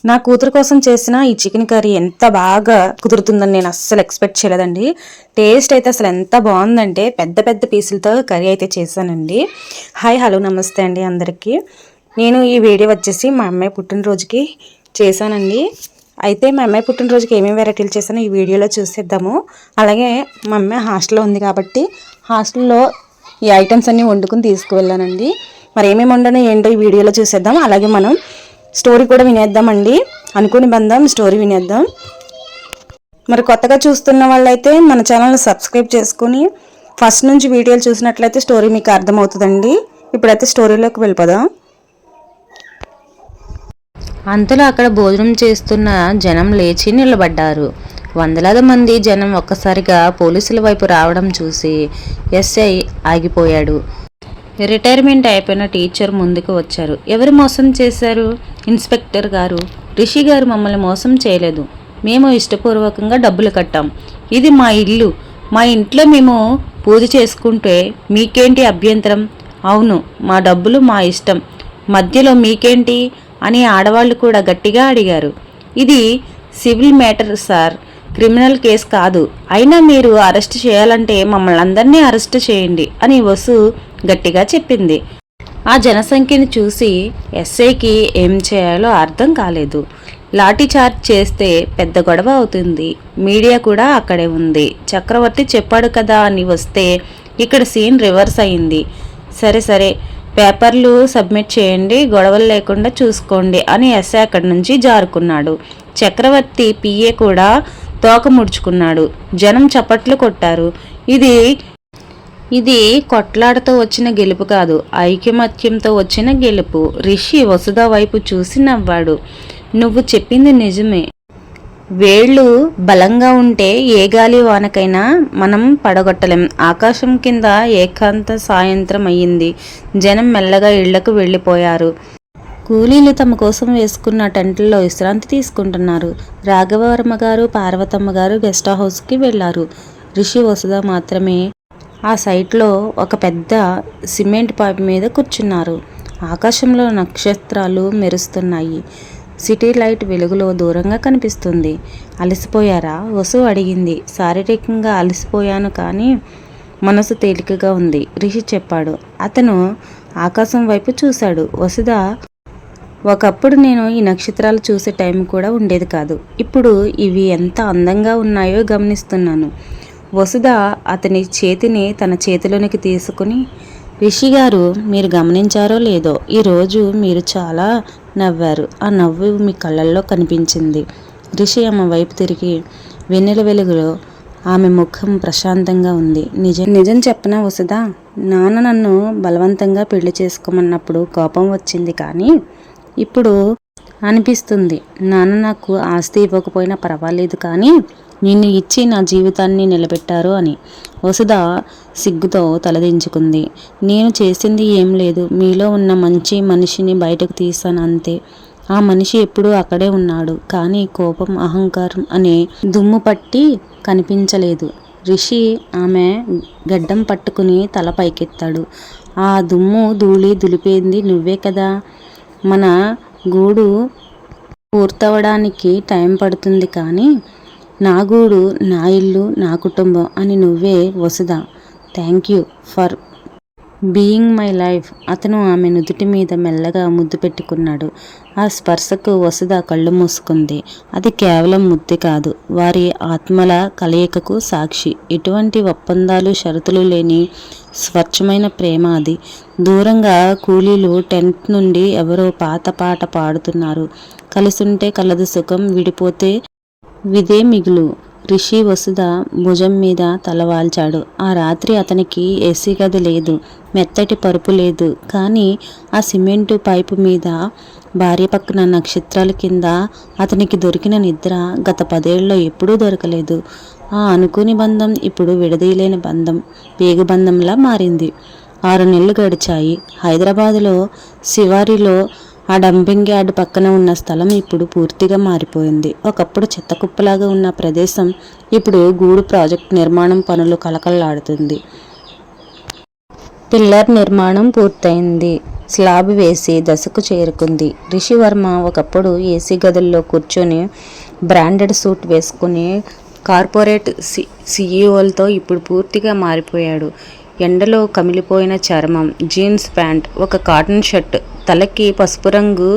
నా కూతురు కోసం చేసిన ఈ చికెన్ కర్రీ ఎంత బాగా కుదురుతుందని నేను అస్సలు ఎక్స్పెక్ట్ చేయలేదండి. టేస్ట్ అయితే అసలు ఎంత బాగుందంటే పెద్ద పెద్ద పీసులతో కర్రీ అయితే చేశానండి. హాయ్ హలో నమస్తే అండి అందరికీ. నేను ఈ వీడియో వచ్చేసి మా అమ్మాయి పుట్టినరోజుకి చేశానండి. అయితే మా అమ్మాయి పుట్టినరోజుకి ఏమేమి వెరైటీలు చేశానో ఈ వీడియోలో చూసేద్దాము. అలాగే మా అమ్మాయి హాస్టల్లో ఉంది కాబట్టి హాస్టల్లో ఈ ఐటమ్స్ అన్నీ వండుకుని తీసుకువెళ్ళానండి. మరి ఏమేమి వండానో ఏంటో ఈ వీడియోలో చూసేద్దాం. అలాగే మనం స్టోరీ కూడా వినేద్దామండి. అనుకుని బందాం స్టోరీ వినేద్దాం. మరి కొత్తగా చూస్తున్న వాళ్ళైతే మన ఛానల్ని సబ్స్క్రైబ్ చేసుకుని ఫస్ట్ నుంచి వీడియోలు చూసినట్లయితే స్టోరీ మీకు అర్థమవుతుందండి. ఇప్పుడైతే స్టోరీలోకి వెళ్ళిపోదాం. అంతలో అక్కడ భోజనం చేస్తున్న జనం లేచి నిలబడ్డారు. వందలాది మంది జనం ఒక్కసారిగా పోలీసుల వైపు రావడం చూసి ఎస్ఐ ఆగిపోయాడు. రిటైర్మెంట్ అయిపోయిన టీచర్ ముందుకు వచ్చారు. ఎవరు మోసం చేశారు? ఇన్స్పెక్టర్ గారు, రిషి గారు మమ్మల్ని మోసం చేయలేదు. మేము ఇష్టపూర్వకంగా డబ్బులు కట్టాం. ఇది మా ఇల్లు. మా ఇంట్లో మేము పూజ చేసుకుంటే మీకేంటి అభ్యంతరం? అవును, మా డబ్బులు మా ఇష్టం. మధ్యలో మీకేంటి అని ఆడవాళ్ళు కూడా గట్టిగా అడిగారు. ఇది civil matter sir, criminal case కాదు. అయినా మీరు అరెస్ట్ చేయాలంటే మమ్మల్ని అందరినీ అరెస్ట్ చేయండి అని వసు గట్టిగా చెప్పింది. ఆ జనసంఖ్యను చూసి ఎస్ఐకి ఏం చేయాలో అర్థం కాలేదు. లాఠీ చార్జ్ చేస్తే పెద్ద గొడవ అవుతుంది. మీడియా కూడా అక్కడే ఉంది. చక్రవర్తి చెప్పాడు కదా అని వస్తే ఇక్కడ సీన్ రివర్స్ అయింది. సరే పేపర్లు సబ్మిట్ చేయండి, గొడవలు లేకుండా చూసుకోండి అని ఎస్ఐ అక్కడి నుంచి జారుకున్నాడు. చక్రవర్తి పిఏ కూడా తోక ముడుచుకున్నాడు. జనం చప్పట్లు కొట్టారు. ఇది కొట్లాటతో వచ్చిన గెలుపు కాదు, ఐకమత్యంతో వచ్చిన గెలుపు. రిషి వసుధ వైపు చూసి నవ్వాడు. నువ్వు చెప్పింది నిజమే. వేళ్ళు బలంగా ఉంటే ఏ గాలి వానకైనా మనం పడగొట్టలేం. ఆకాశం కింద ఏకాంత సాయంత్రం అయ్యింది. జనం మెల్లగా ఇళ్లకు వెళ్ళిపోయారు. కూలీలు తమ కోసం వేసుకున్న టెంట్లలో విశ్రాంతి తీసుకుంటున్నారు. రాఘవవర్మ గారు, పార్వతమ్మ గారు గెస్ట్ హౌస్కి వెళ్లారు. రిషి వసుధ మాత్రమే ఆ సైట్లో ఒక పెద్ద సిమెంట్ పైప్ మీద కూర్చున్నారు. ఆకాశంలో నక్షత్రాలు మెరుస్తున్నాయి. సిటీ లైట్ వెలుగులో దూరంగా కనిపిస్తుంది. అలసిపోయారా? వసు అడిగింది. శారీరకంగా అలసిపోయాను, కానీ మనసు తేలికగా ఉంది, రిషి చెప్పాడు. అతను ఆకాశం వైపు చూశాడు. వసుధ, ఒకప్పుడు నేను ఈ నక్షత్రాలు చూసే టైం కూడా ఉండేది కాదు. ఇప్పుడు ఇవి ఎంత అందంగా ఉన్నాయో గమనిస్తున్నాను. వసుధ అతని చేతిని తన చేతిలోనికి తీసుకుని, రిషి గారు, మీరు గమనించారో లేదో, ఈరోజు మీరు చాలా నవ్వారు. ఆ నవ్వు మీ కళ్ళల్లో కనిపించింది. రిషి ఆమె వైపు తిరిగి, వెన్నెల వెలుగులో ఆమె ముఖం ప్రశాంతంగా ఉంది. నిజం చెప్పనా వసుధ, నాన్న నన్ను బలవంతంగా పెళ్లి చేసుకోమన్నప్పుడు కోపం వచ్చింది, కానీ ఇప్పుడు అనిపిస్తుంది నాన్న నాకు ఆస్తి ఇవ్వకపోయినా పర్వాలేదు, కానీ నిన్ను ఇచ్చి నా జీవితాన్ని నిలబెట్టారు అని. వసుధ సిగ్గుతో తలదించుకుంది. నేను చేసింది ఏం లేదు. మీలో ఉన్న మంచి మనిషిని బయటకు తీశాను అంతే. ఆ మనిషి ఎప్పుడూ అక్కడే ఉన్నాడు, కానీ కోపం, అహంకారం అనే దుమ్ము పట్టి కనిపించలేదు. రిషి ఆమె గడ్డం పట్టుకుని తల పైకెత్తాడు. ఆ దుమ్ము ధూళి దులిపేంది నువ్వే కదా. మన గూడు పూర్తవడానికి టైం పడుతుంది, కానీ నా గూడు, నా ఇల్లు, నా కుటుంబం అని నువ్వే Vasudha. Thank you for being my life. అతను ఆమె నుదుటి మీద మెల్లగా ముద్దు పెట్టుకున్నాడు. ఆ స్పర్శకు వసుధ కళ్ళు మూసుకుంది. అది కేవలం ముద్దు కాదు, వారి ఆత్మల కలయికకు సాక్షి. ఎటువంటి ఒప్పందాలు షరతులు లేని స్వచ్ఛమైన ప్రేమ అది. దూరంగా కూలీలు టెంట్ నుండి ఎవరో పాత పాట పాడుతున్నారు. కలిసుంటే కలదు సుఖం, విడిపోతే విదే మిగులు. రిషి వసుధ భుజం మీద తలవాల్చాడు. ఆ రాత్రి అతనికి ఏసీ గది లేదు, మెత్తటి పరుపు లేదు, కానీ ఆ సిమెంటు పైపు మీద భార్య పక్కన నక్షత్రాల కింద అతనికి దొరికిన నిద్ర గత 10 ఏళ్ళలో ఎప్పుడూ దొరకలేదు. ఆ అనుకుని బంధం ఇప్పుడు విడదీయలేని బంధం, పేగుబంధంలా మారింది. 6 నెలలు గడిచాయి. హైదరాబాదులో శివారిలో ఆ డంపింగ్ యార్డ్ పక్కన ఉన్న స్థలం ఇప్పుడు పూర్తిగా మారిపోయింది. ఒకప్పుడు చెత్తకుప్పలాగా ఉన్న ప్రదేశం ఇప్పుడు గూడు ప్రాజెక్ట్ నిర్మాణం పనులు కలకల్లాడుతుంది. పిల్లర్ నిర్మాణం పూర్తయింది. స్లాబ్ వేసి దశకు చేరుకుంది. రిషివర్మ ఒకప్పుడు ఏసీ గదుల్లో కూర్చొని బ్రాండెడ్ సూట్ వేసుకుని కార్పొరేట్ సీఈఓలతో ఇప్పుడు పూర్తిగా మారిపోయాడు. ఎండలో కమిలిపోయిన చర్మం, జీన్స్ ప్యాంట్, ఒక కాటన్ షర్ట్, తలకి పసుపు రంగు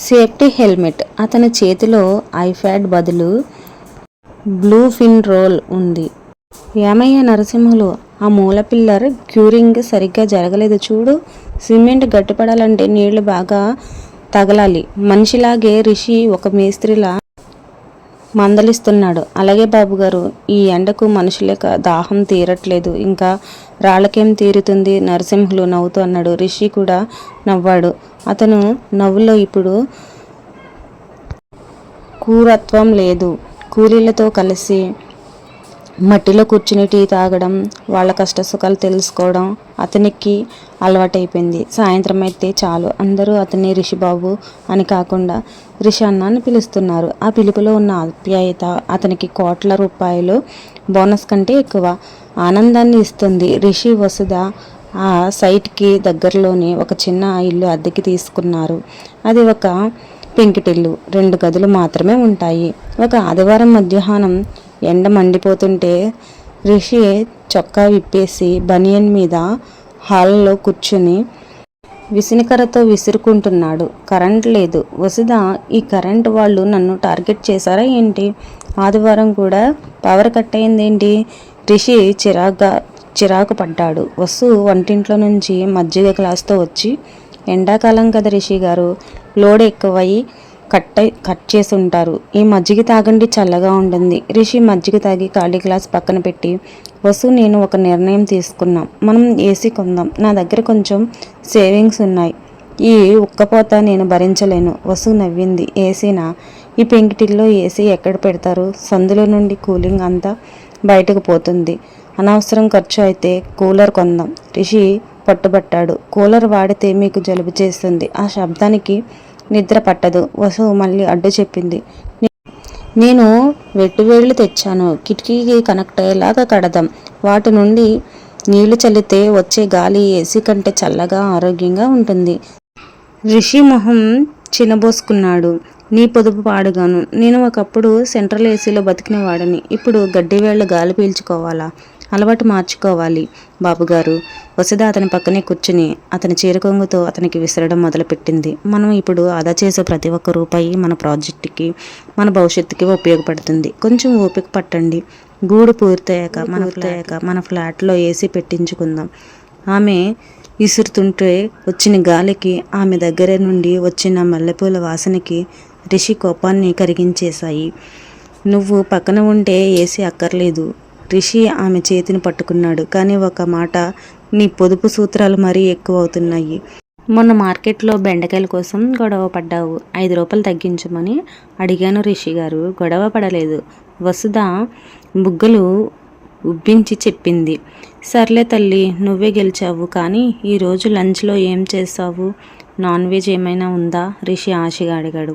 సేఫ్టీ హెల్మెట్. అతని చేతిలో ఐప్యాడ్ బదులు బ్లూ ఫిన్ రోల్ ఉంది. ఏమయ్య నరసింహులు, ఆ మూల పిల్లర్ క్యూరింగ్ సరిగ్గా జరగలేదు చూడు. సిమెంట్ గట్టిపడాలంటే నీళ్లు బాగా తగలాలి. మనిషిలాగే రిషి ఒక మేస్త్రిలా మందలిస్తున్నాడు. అలాగే బాబుగారు, ఈ ఎండకు మనుషులే దాహం తీరట్లేదు, ఇంకా రాళ్ళకేం తీరుతుంది నరసింహులు నవ్వుతూ అన్నాడు. రిషి కూడా నవ్వాడు. అతను నవ్వులో ఇప్పుడు క్రూరత్వం లేదు. కూలీలతో కలిసి మట్టిలో కూర్చుని టీ తాగడం, వాళ్ళ కష్టసుఖాలు తెలుసుకోవడం అతనికి అలవాటైపోయింది. సాయంత్రం అయితే చాలు అందరూ అతన్ని రిషిబాబు అని కాకుండా రిషి అన్న అని పిలుస్తున్నారు. ఆ పిలుపులో ఉన్న ఆప్యాయత అతనికి కోట్ల రూపాయలు బోనస్ కంటే ఎక్కువ ఆనందాన్ని ఇస్తుంది. రిషి, వసుధ ఆ సైట్కి దగ్గరలోనే ఒక చిన్న ఇల్లు అద్దెకి తీసుకున్నారు. అది ఒక పెంకిటిల్లు, 2 గదులు మాత్రమే ఉంటాయి. ఒక ఆదివారం మధ్యాహ్నం ఎండ మండిపోతుంటే రిషి చొక్కా విప్పేసి బనియన్ మీద హాల్లో కూర్చుని విసినికర్రతో విసురుకుంటున్నాడు. కరెంట్ లేదు. వసుధ, ఈ కరెంట్ వాళ్ళు నన్ను టార్గెట్ చేశారా ఏంటి? ఆదివారం కూడా పవర్ కట్ అయిందేంటి? రిషి చిరాకు పడ్డాడు. వసు వంటింట్లో నుంచి మజ్జిగ గ్లాస్తో వచ్చి, ఎండాకాలం కదా రిషి గారు, లోడ్ ఎక్కువై కట్ చేసి ఉంటారు, ఈ మజ్జిగ తాగండి, చల్లగా ఉంటుంది. రిషి మజ్జిగ తాగి ఖాళీ గ్లాస్ పక్కన పెట్టి, వసు, నేను ఒక నిర్ణయం తీసుకున్నాం, మనం ఏసీ కొందాం. నా దగ్గర కొంచెం సేవింగ్స్ ఉన్నాయి. ఈ ఉక్కపోత నేను భరించలేను. వసు నవ్వింది. ఏసీనా? ఈ పెంకిటిల్లో ఏసీ ఎక్కడ పెడతారు? సందులో నుండి కూలింగ్ అంతా బయటకు పోతుంది. అనవసరం ఖర్చు అయితే కూలర్ కొందాం. రిషి పట్టుబట్టాడు. కూలర్ వాడితే మీకు జలుబు చేస్తుంది, ఆ శబ్దానికి నిద్ర పట్టదు. వసు మళ్ళీ అడ్డు చెప్పింది. నేను వెట్టువేళ్లు తెచ్చాను, కిటికీకి కనెక్ట్ అయ్యేలాగా కడదాం. వాటి నుండి నీళ్లు చల్లితే వచ్చే గాలి ఏసీ కంటే చల్లగా ఆరోగ్యంగా ఉంటుంది. రిషి మొహం చినబోసుకున్నాడు. నీ పొదుపు పాడుగాను. నేను ఒకప్పుడు సెంట్రల్ ఏసీలో బతికిన వాడిని. ఇప్పుడు గడ్డివేళ్లు గాలి పీల్చుకోవాలా? అలవాటు మార్చుకోవాలి బాబుగారు. వసుధ అతని పక్కనే కూర్చుని అతని చీరకొంగుతో అతనికి విసరడం మొదలుపెట్టింది. మనం ఇప్పుడు ఆదా చేసే ప్రతి ఒక్క రూపాయి మన ప్రాజెక్టుకి, మన భవిష్యత్తుకి ఉపయోగపడుతుంది. కొంచెం ఓపిక పట్టండి. గూడు పూర్తయ్యాక మన ఫ్లాట్లో ఏసీ పెట్టించుకుందాం. ఆమె విసురుతుంటే వచ్చిన గాలికి, ఆమె దగ్గర నుండి వచ్చిన మల్లెపూల వాసనకి రిషి కోపాన్ని కరిగించేశాయి. నువ్వు పక్కన ఉంటే ఏసీ అక్కర్లేదు. రిషి ఆమె చేతిని పట్టుకున్నాడు. కానీ ఒక మాట, నీ పొదుపు సూత్రాలు మరీ ఎక్కువ అవుతున్నాయి. మొన్న మార్కెట్లో బెండకాయల కోసం గొడవ పడ్డావు. 5 రూపాయలు తగ్గించమని అడిగాను రిషి గారు. గొడవ పడలేదు. వసుధ బుగ్గలు ఉబ్బించి చెప్పింది. సర్లే తల్లి, నువ్వే గెలిచావు. కానీ ఈరోజు లంచ్లో ఏం చేసావు? నాన్ వెజ్ ఏమైనా ఉందా? రిషి ఆశగా అడిగాడు.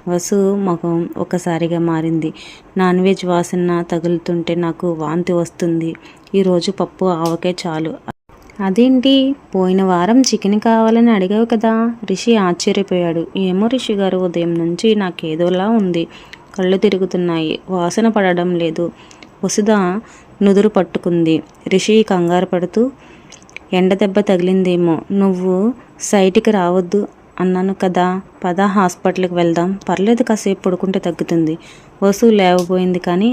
వసు ముఖం ఒక్కసారిగా మారింది. నాన్ వెజ్ వాసన తగులుతుంటే నాకు వాంతి వస్తుంది. ఈరోజు పప్పు ఆవకే చాలు. అదేంటి, పోయిన వారం చికెన్ కావాలని అడిగావు కదా? రిషి ఆశ్చర్యపోయాడు. ఏమో రిషి గారు, ఉదయం నుంచి నాకేదోలా ఉంది, కళ్ళు తిరుగుతున్నాయి, వాసన పడడం లేదు. వసుధ నుదురు పట్టుకుంది. రిషి కంగారు పడుతూ, ఎండ దెబ్బ తగిలిందేమో, నువ్వు సైట్కి రావద్దు అన్నాను కదా, పద హాస్పిటల్కి వెళ్దాం. పర్లేదు, కాసేపు పడుకుంటే తగ్గుతుంది. వసు లేవబోయింది. కానీ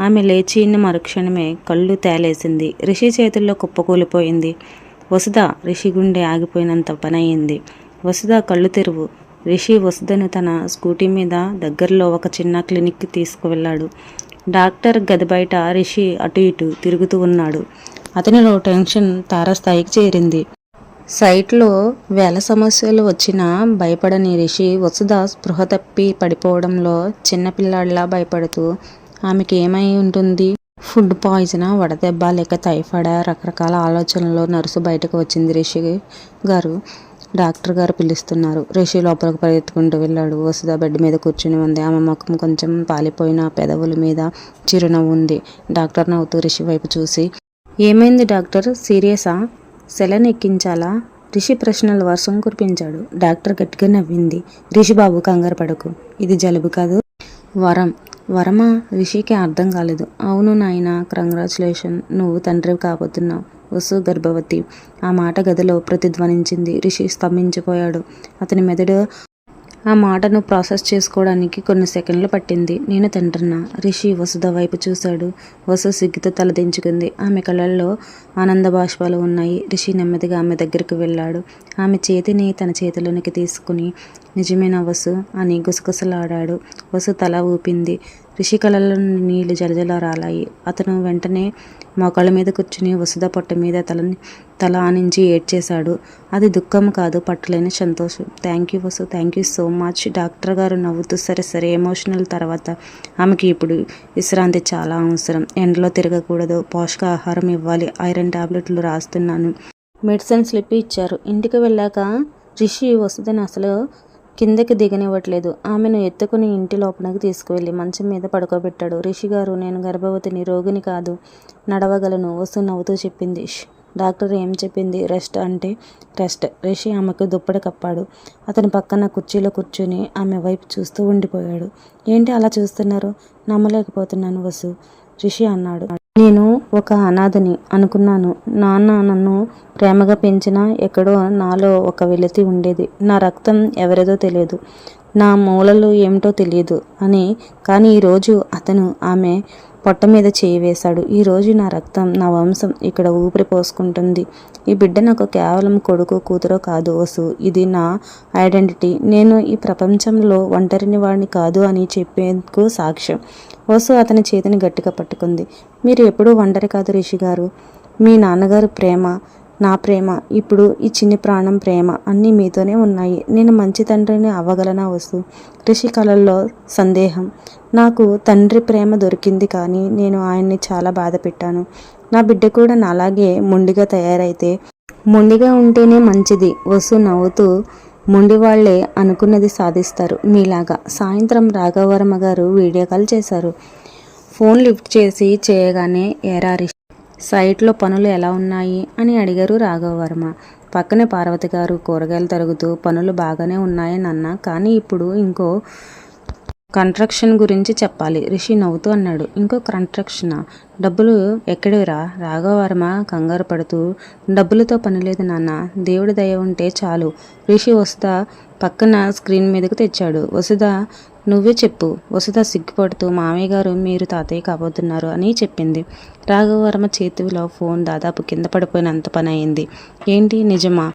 ఆమె లేచిన మరుక్షణమే కళ్ళు తేలేసింది. రిషి చేతుల్లో కుప్పకూలిపోయింది. వసుధ, రిషి గుండె ఆగిపోయినంత పనయింది. వసుధ, కళ్ళు తెరువు. రిషి వసుధను తన స్కూటీ మీద దగ్గరలో ఒక చిన్న క్లినిక్కి తీసుకువెళ్ళాడు. డాక్టర్ గది బయట రిషి అటు ఇటు తిరుగుతూ ఉన్నాడు. అతనిలో టెన్షన్ తారాస్థాయికి చేరింది. సైట్లో వేల సమస్యలు వచ్చినా భయపడని రిషి వసుధ స్పృహ తప్పి పడిపోవడంలో చిన్నపిల్లాడిలా భయపడుతూ, ఆమెకి ఏమై ఉంటుంది? ఫుడ్ పాయిజనా, వడదెబ్బ, లేక టైఫాయిడా? రకరకాల ఆలోచనలో నర్సు బయటకు వచ్చింది. రిషి గారు, డాక్టర్ గారు పిలుస్తున్నారు. రిషి లోపలికి పరిగెత్తుకుంటూ వెళ్ళాడు. వసుధ బెడ్ మీద కూర్చుని ఉంది. ఆమె ముఖం కొంచెం పాలిపోయిన, పెదవుల మీద చిరునవ్వు ఉంది. డాక్టర్ నవ్వుతూ రిషి వైపు చూసి, ఏమైంది డాక్టర్, సీరియసా? సెలన్ ఎక్కించాలా? రిషి ప్రశ్నల వర్షం కురిపించాడు. డాక్టర్ గట్టిగా నవ్వింది. రిషి బాబు కంగారు పడకు, ఇది జలుబు కాదు, వరమా? రిషికి అర్థం కాలేదు. అవును నాయనా, కంగ్రాచులేషన్, నువ్వు తండ్రి కాబోతున్నావు. వసు గర్భవతి. ఆ మాట గదిలో ప్రతిధ్వనించింది. రిషి స్తంభించిపోయాడు. అతని మెదడు ఆ మాటను ప్రాసెస్ చేసుకోవడానికి కొన్ని సెకండ్లు పట్టింది. నేను తండ్రినా? రిషి వసుధ వైపు చూశాడు. వసు సిగ్గుతో తలదించుకుంది. ఆమె కళ్ళల్లో ఆనంద బాష్పాలు ఉన్నాయి. రిషి నెమ్మదిగా ఆమె దగ్గరికి వెళ్ళాడు. ఆమె చేతిని తన చేతిలోనికి తీసుకుని నిజమేనా వసు అని గుసగుసలాడాడు. వసు తల ఊపింది. రిషి కళ్ళల్లో నీళ్లు జలజల రాలాయి. అతను వెంటనే మోకాళ్ళ మీద కూర్చుని వసుధ పొట్ట మీద తల ఆనించి ఏడ్చేశాడు. అది దుఃఖం కాదు, పట్టులేని సంతోషం. Thank you Vasu, thank you so much. Doctor గారు నవ్వుతూ సరే ఎమోషనల్ తర్వాత ఆమెకి ఇప్పుడు విశ్రాంతి చాలా అవసరం. ఎండలో తిరగకూడదు, పోషకాహారం ఇవ్వాలి, ఐరన్ టాబ్లెట్లు రాస్తున్నాను. మెడిసిన్ స్లిప్ ఇచ్చారు. ఇంటికి వెళ్ళాక రిషి వసుధని అసలు కిందకి దిగనివ్వట్లేదు. ఆమెను ఎత్తుకుని ఇంటి లోపలికి తీసుకువెళ్ళి మంచం మీద పడుకోబెట్టాడు. రిషి గారు, నేను గర్భవతిని, రోగిని కాదు, నడవగలను, వసు నవ్వుతూ చెప్పింది. డాక్టర్ ఏం చెప్పింది? రెస్ట్ అంటే రెస్ట్. రిషి ఆమెకు దుప్పటి కప్పాడు. అతని పక్కన కుర్చీలో కూర్చుని ఆమె వైపు చూస్తూ ఉండిపోయాడు. ఏంటి అలా చూస్తున్నారు? నమ్మలేకపోతున్నాను వసు, రిషి అన్నాడు. నేను ఒక అనాథని అనుకున్నాను. నాన్న నన్ను ప్రేమగా పెంచినా ఎక్కడో నాలో ఒక వెలితి ఉండేది. నా రక్తం ఎవరిదో తెలియదు, నా మూలలు ఏమిటో తెలియదు అని. కానీ ఈరోజు అతను ఆమె పొట్ట మీద చేయి వేశాడు. ఈరోజు నా రక్తం, నా వంశం ఇక్కడ ఊపిరి పోసుకుంటుంది. ఈ బిడ్డ నాకు కేవలం కొడుకు కూతురో కాదు వసు, ఇది నా ఐడెంటిటీ. నేను ఈ ప్రపంచంలో ఒంటరిని వాడిని కాదు అని చెప్పేందుకు సాక్ష్యం. వసు అతని చేతిని గట్టిగా పట్టుకుంది. మీరు ఎప్పుడూ ఒంటరి కాదు రిషి గారు. మీ నాన్నగారు ప్రేమ, నా ప్రేమ, ఇప్పుడు ఈ చిన్ని ప్రాణం ప్రేమ అన్నీ మీతోనే ఉన్నాయి. నేను మంచి తండ్రిని అవ్వగలనా వసు? రిషి కళల్లో సందేహం. నాకు తండ్రి ప్రేమ దొరికింది, కానీ నేను ఆయన్ని చాలా బాధ పెట్టాను. నా బిడ్డ కూడా నాలాగే మొండిగా తయారైతే, మొండిగా ఉంటేనే మంచిది. వసు నవ్వుతూ, మొండి వాళ్లే అనుకున్నది సాధిస్తారు మీలాగా. సాయంత్రం రాఘవవర్మ గారు వీడియో కాల్ చేశారు. ఫోన్ లిఫ్ట్ చేసి చేయగానే, ఏరా రిషి, సైట్లో పనులు ఎలా ఉన్నాయి అని అడిగారు రాఘవవర్మ. పక్కనే పార్వతి గారు కూరగాయలు తరుగుతూ, పనులు బాగానే ఉన్నాయి నాన్న, కానీ ఇప్పుడు ఇంకో కన్స్ట్రక్షన్ గురించి చెప్పాలి. రిషి నవ్వుతూ అన్నాడు. ఇంకో కన్స్ట్రక్షనా? డబ్బులు ఎక్కడివిరా? రాఘవవర్మ కంగారు పడుతూ, డబ్బులతో పని లేదు నాన్న, దేవుడి దయ ఉంటే చాలు. రిషి వసుధ పక్కన స్క్రీన్ మీదకు తెచ్చాడు. వసుధ, నువ్వే చెప్పు. వసుధ సిగ్గుపడుతూ, మామయ్య గారు మీరు తాతయ్య కాబోతున్నారు అని చెప్పింది. రాఘవవర్మ చేతిలో ఫోన్ దాదాపు కింద పడిపోయినంత పని అయింది. ఏంటి నిజమా?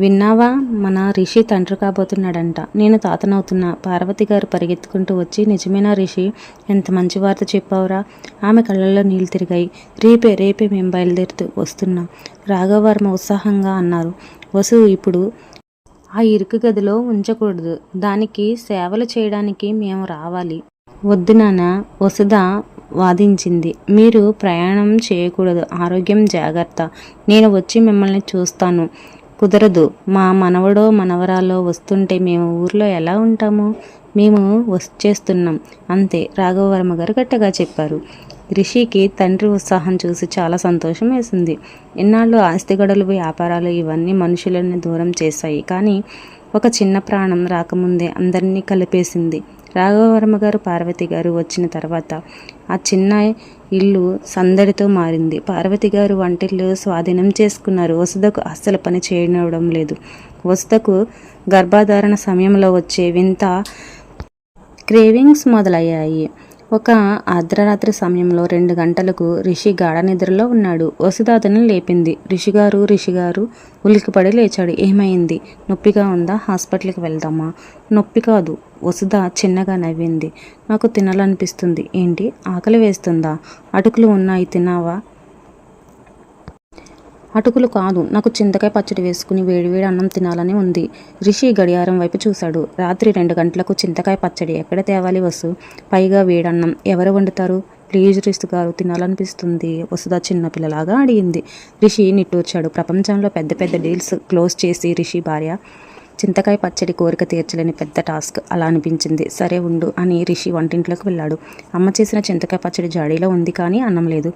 విన్నావా? మన రిషి తండ్రి కాబోతున్నాడంట. నేను తాతనవుతున్నా. పార్వతి గారు పరిగెత్తుకుంటూ వచ్చి, నిజమేనా రిషి? ఎంత మంచి వార్త చెప్పావురా. ఆమె కళ్ళల్లో నీళ్లు తిరిగాయి. రేపే మేము బయలుదేరుతూ వస్తున్నాం, రాఘవవర్మ ఉత్సాహంగా అన్నారు. వసు ఇప్పుడు ఆ ఇరుకు గదిలో ఉంచకూడదు, దానికి సేవలు చేయడానికి మేము రావాలి. వద్దు నాన్న, వసుధ వాదించింది. మీరు ప్రయాణం చేయకూడదు, ఆరోగ్యం జాగ్రత్త, నేను వచ్చి మిమ్మల్ని చూస్తాను. కుదరదు, మా మనవడో మనవరాలో వస్తుంటే మేము ఊర్లో ఎలా ఉంటాము? మేము వచ్చేస్తున్నాం అంతే, రాఘవవర్మ గారు గట్టిగా చెప్పారు. రిషికి తండ్రి ఉత్సాహం చూసి చాలా సంతోషం వేసింది. ఇన్నాళ్ళు ఆస్తిగడలు, వ్యాపారాలు ఇవన్నీ మనుషులని దూరం చేశాయి, కానీ ఒక చిన్న ప్రాణం రాకముందే అందరినీ కలిపేసింది. రాఘవవర్మ గారు, పార్వతి గారు వచ్చిన తర్వాత ఆ చిన్న ఇల్లు సందడితో మారింది. పార్వతి గారు వంటిల్లు స్వాధీనం చేసుకున్నారు. వసుధకు అస్సలు పని చేయనివ్వడం లేదు. వసుధకు గర్భధారణ సమయంలో వచ్చే వింత క్రేవింగ్స్ మొదలయ్యాయి. ఒక అర్ధరాత్రి సమయంలో 2 గంటలకు రిషి గాఢ నిద్రలో ఉన్నాడు. వసుధ అతన్ని లేపింది. రిషిగారు ఉలిక్కిపడి లేచాడు. ఏమైంది? నొప్పిగా ఉందా? హాస్పిటల్కి వెళ్దామా? నొప్పి కాదు. వసుధ చిన్నగా నవ్వింది. నాకు తినాలనిపిస్తుంది. ఏంటి, ఆకలి వేస్తుందా? అటుకులు ఉన్నాయి, తినావా? అటుకులు కాదు, నాకు చింతకాయ పచ్చడి వేసుకుని వేడివేడి అన్నం తినాలని ఉంది. రిషి గడియారం వైపు చూశాడు. రాత్రి 2 గంటలకు చింతకాయ పచ్చడి ఎక్కడ తేవాలి వసు? పైగా వేడన్నం ఎవరు వండుతారు? ప్లీజ్ రిషి గారు, తినాలనిపిస్తుంది, వసుధ చిన్నపిల్లలాగా అడిగింది. రిషి నిట్టూర్చాడు. ప్రపంచంలో పెద్ద పెద్ద డీల్స్ క్లోజ్ చేసి రిషి భార్య చింతకాయ పచ్చడి కోరిక తీర్చలేని పెద్ద టాస్క్ అలా అనిపించింది. సరే ఉండు అని రిషి వంటింట్లోకి వెళ్ళాడు. అమ్మ చేసిన చింతకాయ పచ్చడి జాడీలో ఉంది, కానీ అన్నం లేదు.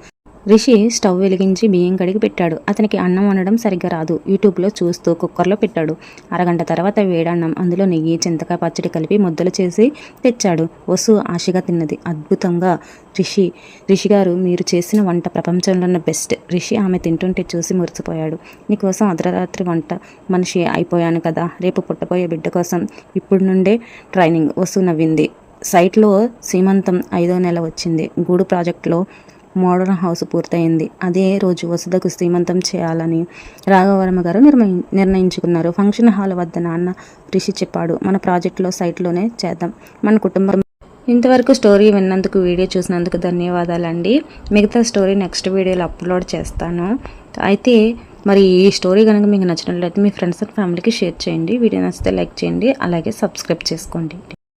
రిషి స్టవ్ వెలిగించి బియ్యం కడిగి పెట్టాడు. అతనికి అన్నం వండడం సరిగ్గా రాదు. యూట్యూబ్లో చూస్తూ కుక్కర్లో పెట్టాడు. అరగంట తర్వాత వేడన్నం, అందులో నెయ్యి, చింతకాయ పచ్చడి కలిపి ముద్దలు చేసి తెచ్చాడు. వసు ఆశగా తిన్నది. అద్భుతంగా రిషి గారు, మీరు చేసిన వంట ప్రపంచంలో బెస్ట్. రిషి ఆమె తింటుంటే చూసి మురిసిపోయాడు. నీకోసం అర్ధరాత్రి వంట మనిషి అయిపోయాను కదా, రేపు పుట్టబోయే బిడ్డ కోసం ఇప్పుడు నుండే ట్రైనింగ్. వసు నవ్వింది. సైట్లో సీమంతం 5వ నెల వచ్చింది. గూడు ప్రాజెక్టులో మోడర్న్ హౌస్ పూర్తయింది. అదే రోజు వసుధకు శ్రీమంతం చేయాలని రాఘవవర్మ గారు నిర్ణయించుకున్నారు. ఫంక్షన్ హాల్ వద్ద నాన్న రిషి చెప్పాడు, మన ప్రాజెక్టులో సైట్లోనే చేద్దాం, మన కుటుంబం. ఇంతవరకు స్టోరీ విన్నందుకు, వీడియో చూసినందుకు ధన్యవాదాలండి. మిగతా స్టోరీ నెక్స్ట్ వీడియోలో అప్లోడ్ చేస్తాను. అయితే మరి ఈ స్టోరీ కనుక మీకు నచ్చినట్లయితే మీ ఫ్రెండ్స్ అండ్ ఫ్యామిలీకి షేర్ చేయండి. వీడియో నచ్చితే లైక్ చేయండి, అలాగే సబ్స్క్రైబ్ చేసుకోండి.